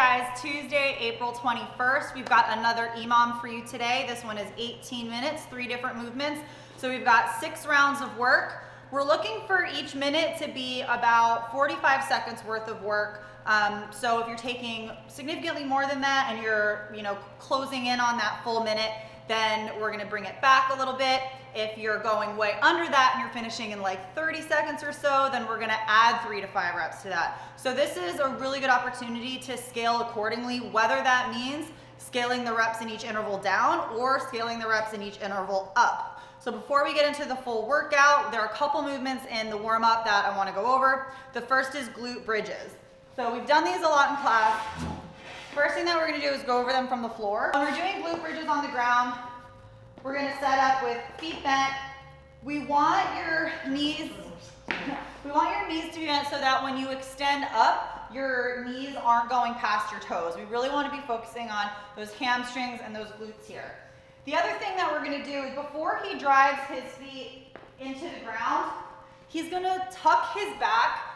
guys, Tuesday, April 21st. We've got another EMOM for you today. This one is 18 minutes, 3 different movements. So we've got 6 rounds of work. We're looking for each minute to be about 45 seconds worth of work. So if you're taking significantly more than that and you're closing in on that full minute, then we're gonna bring it back a little bit. If you're going way under that and you're finishing in like 30 seconds or so, then we're gonna add 3 to 5 reps to that. So this is a really good opportunity to scale accordingly, whether that means scaling the reps in each interval down or scaling the reps in each interval up. So before we get into the full workout, there are a couple movements in the warm-up that I wanna go over. The first is glute bridges. So we've done these a lot in class. First thing that we're gonna do is go over them from the floor. When we're doing glute bridges on the ground, we're gonna set up with feet bent. We want your knees to be bent so that when you extend up, your knees aren't going past your toes. We really wanna be focusing on those hamstrings and those glutes here. The other thing that we're gonna do is before he drives his feet into the ground, he's gonna tuck his back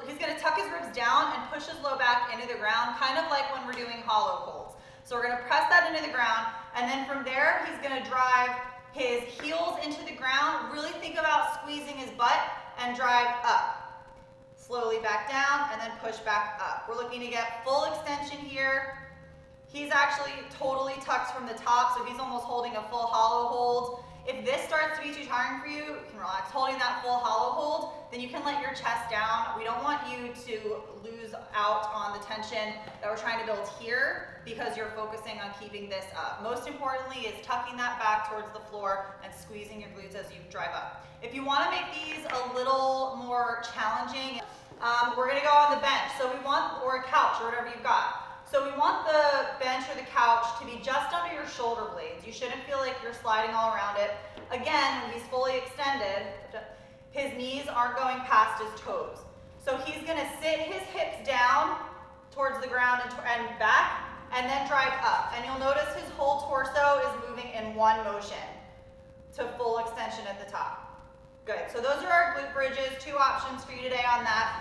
he's gonna tuck his ribs down and push his low back into the ground, kind of like when we're doing hollow holds. So we're gonna press that into the ground, and then from there, he's gonna drive his heels into the ground. Really think about squeezing his butt and drive up. Slowly back down, and then push back up. We're looking to get full extension here. He's actually totally tucked from the top, so he's almost holding a full hollow hold. If this starts to be too tiring for you, you can relax. Holding that full hollow hold, then you can let your chest down. We don't want you to lose out on the tension that we're trying to build here because you're focusing on keeping this up. Most importantly is tucking that back towards the floor and squeezing your glutes as you drive up. If you want to make these a little more challenging, we're going to go on the bench. Or a couch or whatever you've got. So we want the bench or the couch to be just under your shoulder blades. You shouldn't feel like you're sliding all around it. Again, when he's fully extended, his knees aren't going past his toes. So he's gonna sit his hips down towards the ground and back, and then drive up. And you'll notice his whole torso is moving in one motion to full extension at the top. Good, so those are our glute bridges. 2 options for you today on that.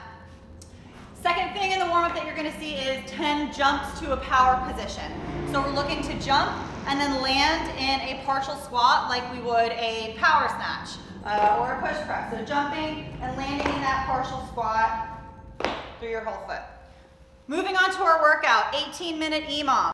Second thing in the warm-up that you're gonna see is 10 jumps to a power position. So we're looking to jump and then land in a partial squat like we would a power snatch or a push press. So jumping and landing in that partial squat through your whole foot. Moving on to our workout, 18-minute EMOM.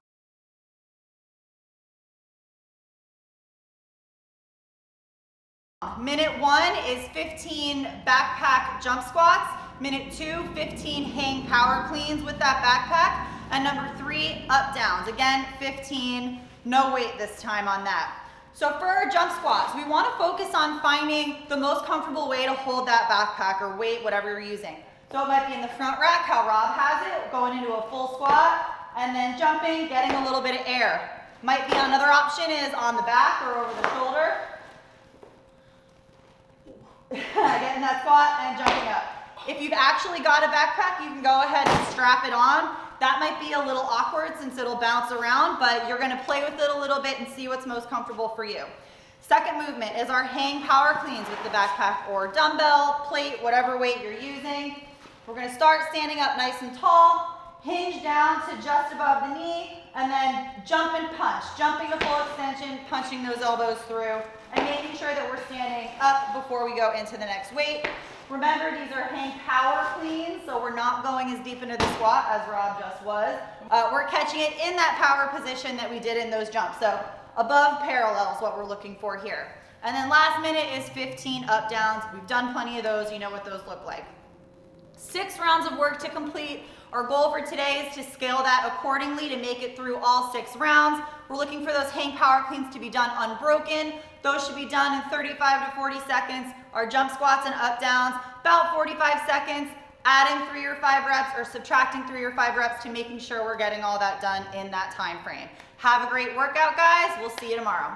Minute 1 is 15 backpack jump squats. Minute 2, 15 hang power cleans with that backpack. And number 3, up downs. Again, 15, no weight this time on that. So for our jump squats, we want to focus on finding the most comfortable way to hold that backpack or weight, whatever you're using. So it might be in the front rack, how Rob has it, going into a full squat, and then jumping, getting a little bit of air. Might be another option is on the back or over the shoulder. Getting that squat and jumping up. If you've actually got a backpack, you can go ahead and strap it on. That might be a little awkward since it'll bounce around, but you're gonna play with it a little bit and see what's most comfortable for you. Second movement is our hang power cleans with the backpack or dumbbell, plate, whatever weight you're using. We're gonna start standing up nice and tall, hinge down to just above the knee, and then jump and punch. Jumping to full extension, punching those elbows through, and making sure that we're standing up before we go into the next weight. Remember, these are hang power cleans, so we're not going as deep into the squat as Rob just was. We're catching it in that power position that we did in those jumps. So above parallel is what we're looking for here. And then last minute is 15 up downs. We've done plenty of those. You know what those look like. 6 rounds of work to complete. Our goal for today is to scale that accordingly to make it through all 6 rounds. We're looking for those hang power cleans to be done unbroken. Those should be done in 35 to 40 seconds. Our jump squats and up downs, about 45 seconds, adding 3 or 5 reps or subtracting 3 or 5 reps to making sure we're getting all that done in that time frame. Have a great workout, guys. We'll see you tomorrow.